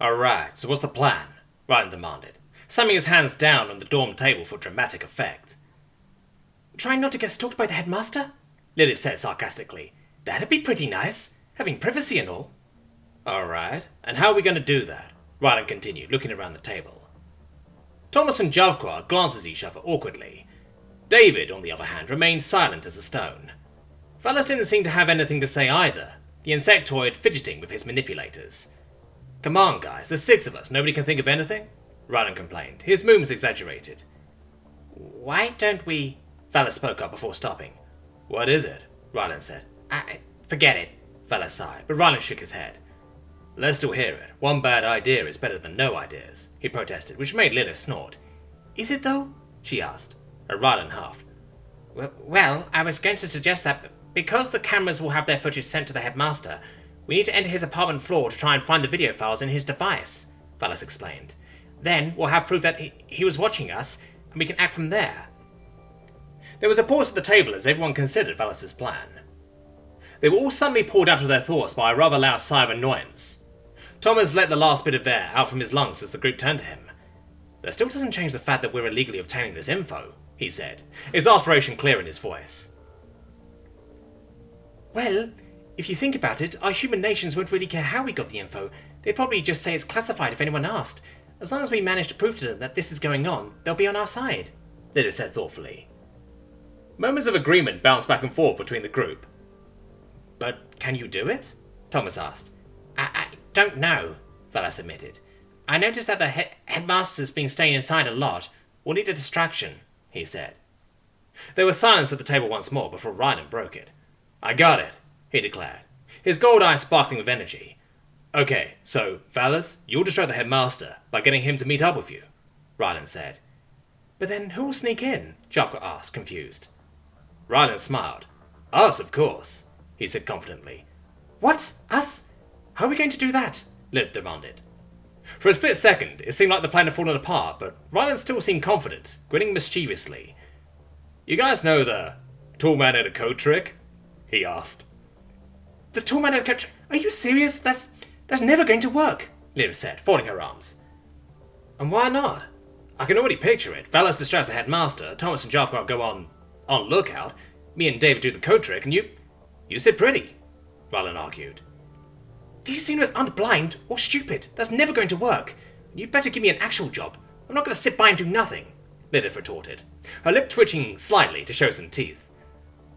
Alright, so what's the plan? Rylan demanded, slamming his hands down on the dorm table for dramatic effect. Trying not to get stalked by the headmaster? Lilith said sarcastically. That'd be pretty nice, having privacy and all. Alright, and how are we going to do that? Rylan continued, looking around the table. Thomas and Javquar glanced at each other awkwardly. David, on the other hand, remained silent as a stone. Valis didn't seem to have anything to say either, the insectoid fidgeting with his manipulators. Come on, guys, there's 6 of us, nobody can think of anything? Rylan complained, his mood was exaggerated. Why don't we... Valis spoke up before stopping. What is it? Rylan said. Forget it, Valis sighed, but Rylan shook his head. Let's still hear it. One bad idea is better than no ideas, he protested, which made Lilith snort. Is it though? She asked. Rylan huffed. Well, I was going to suggest that because the cameras will have their footage sent to the headmaster, we need to enter his apartment floor to try and find the video files in his device, Valis explained. Then we'll have proof that he was watching us, and we can act from there. There was a pause at the table as everyone considered Valis's plan. They were all suddenly pulled out of their thoughts by a rather loud sigh of annoyance. Thomas let the last bit of air out from his lungs as the group turned to him. That still doesn't change the fact that we're illegally obtaining this info, he said, exasperation clear in his voice. Well, if you think about it, our human nations won't really care how we got the info. They'd probably just say it's classified if anyone asked. As long as we manage to prove to them that this is going on, they'll be on our side, Lilith said thoughtfully. Moments of agreement bounced back and forth between the group. But can you do it? Thomas asked. I don't know, Valis admitted. I noticed that the headmaster's been staying inside a lot. We'll need a distraction, he said. There was silence at the table once more before Rylan broke it. I got it, he declared, his gold eyes sparkling with energy. Okay, so, Valis, you'll distract the headmaster by getting him to meet up with you, Rylan said. But then who will sneak in? Javka asked, confused. Rylan smiled. Us, of course, he said confidently. What? Us? How are we going to do that? Lilith demanded. For a split second, it seemed like the plan had fallen apart, but Rylan still seemed confident, grinning mischievously. You guys know the tall man in a code trick? He asked. The tall man in a code trick? Are you serious? That's never going to work, Lilith said, folding her arms. And why not? I can already picture it. Valis distracts the headmaster, Thomas and Javquar go on lookout, me and David do the code trick, and you sit pretty, Rylan argued. These seniors aren't blind or stupid. That's never going to work. You'd better give me an actual job. I'm not going to sit by and do nothing, Lilith retorted, her lip twitching slightly to show some teeth.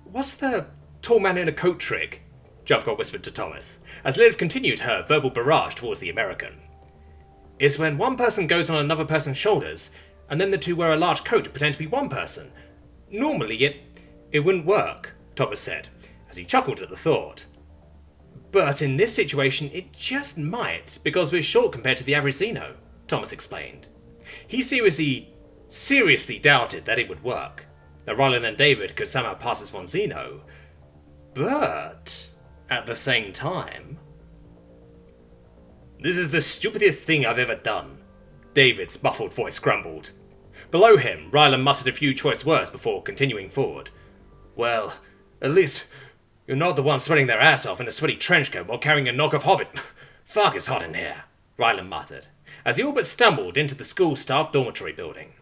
What's the tall man in a coat trick? Javquar whispered to Thomas, as Lilith continued her verbal barrage towards the American. It's when one person goes on another person's shoulders, and then the two wear a large coat to pretend to be one person. Normally it wouldn't work, Thomas said, as he chuckled at the thought. But in this situation, it just might, because we're short compared to the average Xeno, Thomas explained. He seriously doubted that it would work, that Rylan and David could somehow pass as one Xeno. But at the same time... This is the stupidest thing I've ever done, David's muffled voice grumbled. Below him, Rylan muttered a few choice words before continuing forward. Well, at least you're not the one sweating their ass off in a sweaty trench coat while carrying a knockoff hobbit. Fuck, it's hot in here, Rylan muttered, as he all but stumbled into the school staff dormitory building.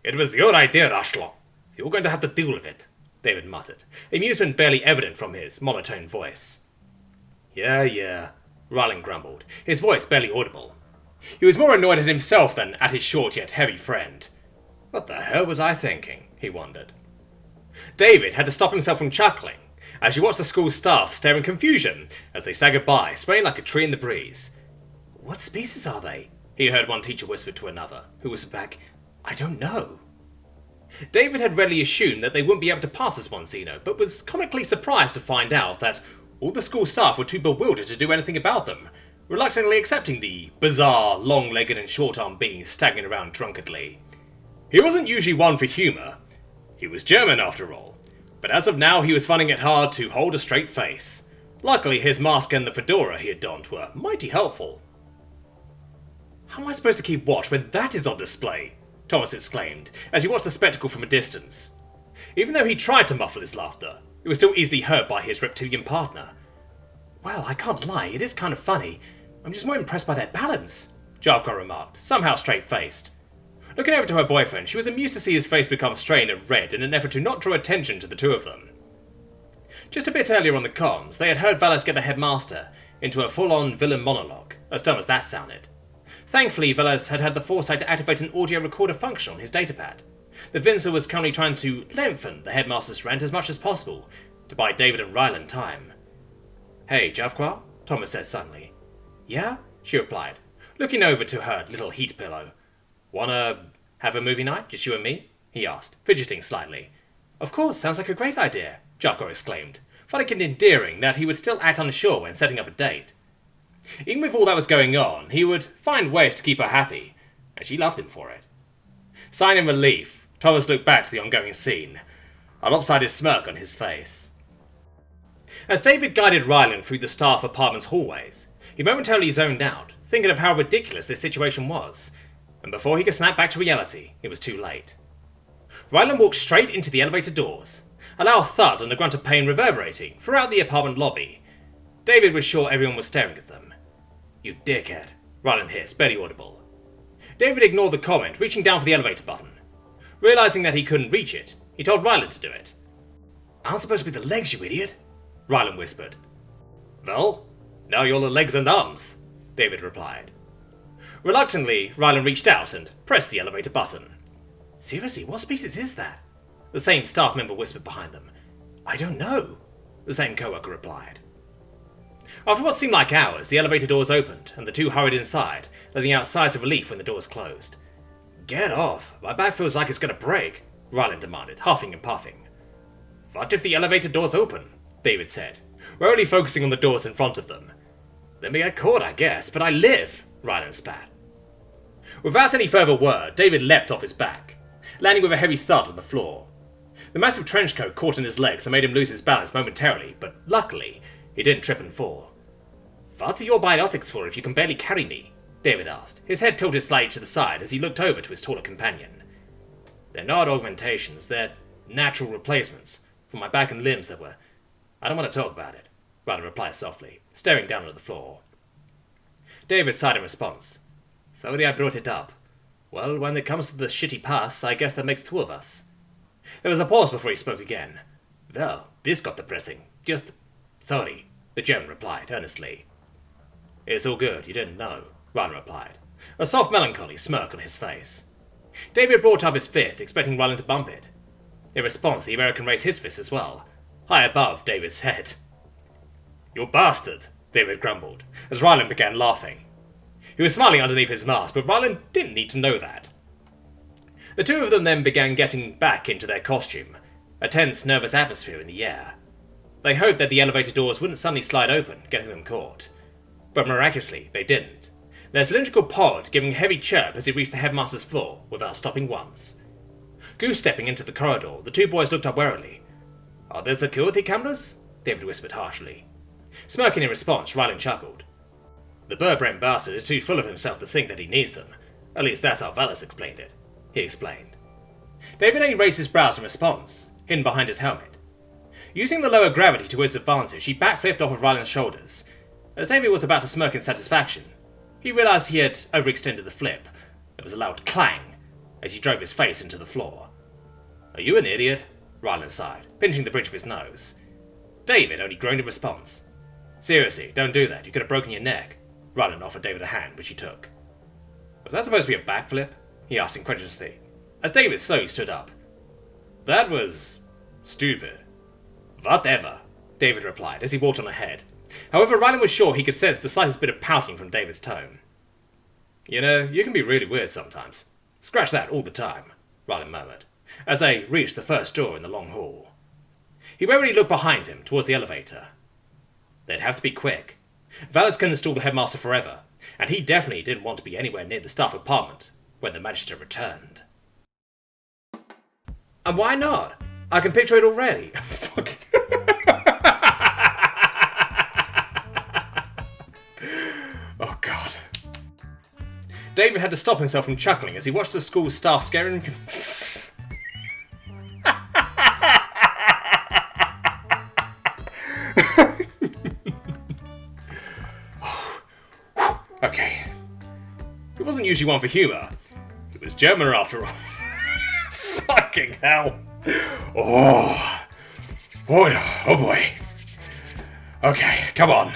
It was your idea, Ashlo. You're going to have to deal with it, David muttered, amusement barely evident from his monotone voice. Yeah, Rylan grumbled, his voice barely audible. He was more annoyed at himself than at his short yet heavy friend. What the hell was I thinking? He wondered. David had to stop himself from chuckling as he watched the school staff stare in confusion as they said goodbye, swaying like a tree in the breeze. What species are they? He heard one teacher whisper to another, who whispered back, I don't know. David had readily assumed that they wouldn't be able to pass as one Xeno, but was comically surprised to find out that all the school staff were too bewildered to do anything about them, reluctantly accepting the bizarre, long-legged and short-armed beings staggering around drunkenly. He wasn't usually one for humour. He was German after all, but as of now he was finding it hard to hold a straight face. Luckily his mask and the fedora he had donned were mighty helpful. How am I supposed to keep watch when that is on display? Thomas exclaimed, as he watched the spectacle from a distance. Even though he tried to muffle his laughter, it was still easily heard by his reptilian partner. Well, I can't lie, it is kind of funny, I'm just more impressed by their balance, Javka remarked, somehow straight-faced. Looking over to her boyfriend, she was amused to see his face become strained and red in an effort to not draw attention to the two of them. Just a bit earlier on the comms, they had heard Velas get the Headmaster into a full-on villain monologue, as dumb as that sounded. Thankfully, Velas had had the foresight to activate an audio recorder function on his datapad. The Vincer was currently trying to lengthen the Headmaster's rant as much as possible, to buy David and Rylan time. Hey, Javqua, Thomas said suddenly. Yeah? She replied, looking over to her little heat pillow. Wanna have a movie night, just you and me? He asked, fidgeting slightly. Of course, sounds like a great idea, Javqua exclaimed, finding it endearing that he would still act unsure when setting up a date. Even with all that was going on, he would find ways to keep her happy, and she loved him for it. Sighing in relief, Thomas looked back to the ongoing scene, a lopsided smirk on his face. As David guided Rylan through the staff apartment's hallways, he momentarily zoned out, thinking of how ridiculous this situation was, and before he could snap back to reality, it was too late. Rylan walked straight into the elevator doors, a loud thud and a grunt of pain reverberating throughout the apartment lobby. David was sure everyone was staring at them. You dickhead, Rylan hissed, barely audible. David ignored the comment, reaching down for the elevator button. Realizing that he couldn't reach it, he told Rylan to do it. I'm supposed to be the legs, you idiot, Rylan whispered. Well, now you're the legs and arms, David replied. Reluctantly, Rylan reached out and pressed the elevator button. Seriously, what species is that? The same staff member whispered behind them. I don't know, the same coworker replied. After what seemed like hours, the elevator doors opened, and the two hurried inside, letting out sighs of relief when the doors closed. Get off, my back feels like it's gonna break, Rylan demanded, huffing and puffing. What if the elevator doors open? David said, warily focusing on the doors in front of them. Let me get caught, I guess, but I live, Rylan spat. Without any further word, David leapt off his back, landing with a heavy thud on the floor. The massive trench coat caught in his legs and made him lose his balance momentarily, but luckily, he didn't trip and fall. What are your biotics for if you can barely carry me? David asked, his head tilted slightly to the side as he looked over to his taller companion. They're not augmentations, they're natural replacements for my back and limbs that were... I don't want to talk about it, Rylan replied softly, staring down at the floor. David sighed in response. Sorry I brought it up. Well, when it comes to the shitty pass, I guess that makes two of us. There was a pause before he spoke again. Well, this got depressing. Just... sorry, the German replied, earnestly. It's all good, you didn't know, Rylan replied, a soft melancholy smirk on his face. David brought up his fist, expecting Rylan to bump it. In response, the American raised his fist as well, high above David's head. You bastard, David grumbled, as Rylan began laughing. He was smiling underneath his mask, but Rylan didn't need to know that. The two of them then began getting back into their costume, a tense, nervous atmosphere in the air. They hoped that the elevator doors wouldn't suddenly slide open, getting them caught. But miraculously, they didn't, their cylindrical pod giving a heavy chirp as it reached the Headmaster's floor without stopping once. Goose-stepping into the corridor, the two boys looked up warily. Are there security cameras? David whispered harshly. Smirking in response, Rylan chuckled. The bird-brain bastard is too full of himself to think that he needs them. At least that's how Velas explained it. He explained. David only raised his brows in response, hidden behind his helmet. Using the lower gravity to his advantage, he backflipped off of Rylan's shoulders. As David was about to smirk in satisfaction, he realized he had overextended the flip. There was a loud clang as he drove his face into the floor. Are you an idiot? Rylan sighed, pinching the bridge of his nose. David only groaned in response. Seriously, don't do that. You could have broken your neck. Rylan offered David a hand, which he took. Was that supposed to be a backflip? He asked incredulously, as David slowly stood up. That was... stupid. Whatever, David replied as he walked on ahead. However, Rylan was sure he could sense the slightest bit of pouting from David's tone. You know, you can be really weird sometimes. Scratch that all the time, Rylan murmured, as they reached the first door in the long hall. He warily looked behind him towards the elevator. They'd have to be quick. Velas couldn't install the Headmaster forever, and he definitely didn't want to be anywhere near the staff apartment when the Magister returned. And why not? I can picture it already. Oh god. David had to stop himself from chuckling as he watched the school staff scaring him. Okay. He wasn't usually one for humour. He was German after all. Fucking hell. Oh. Oh boy. Okay, come on.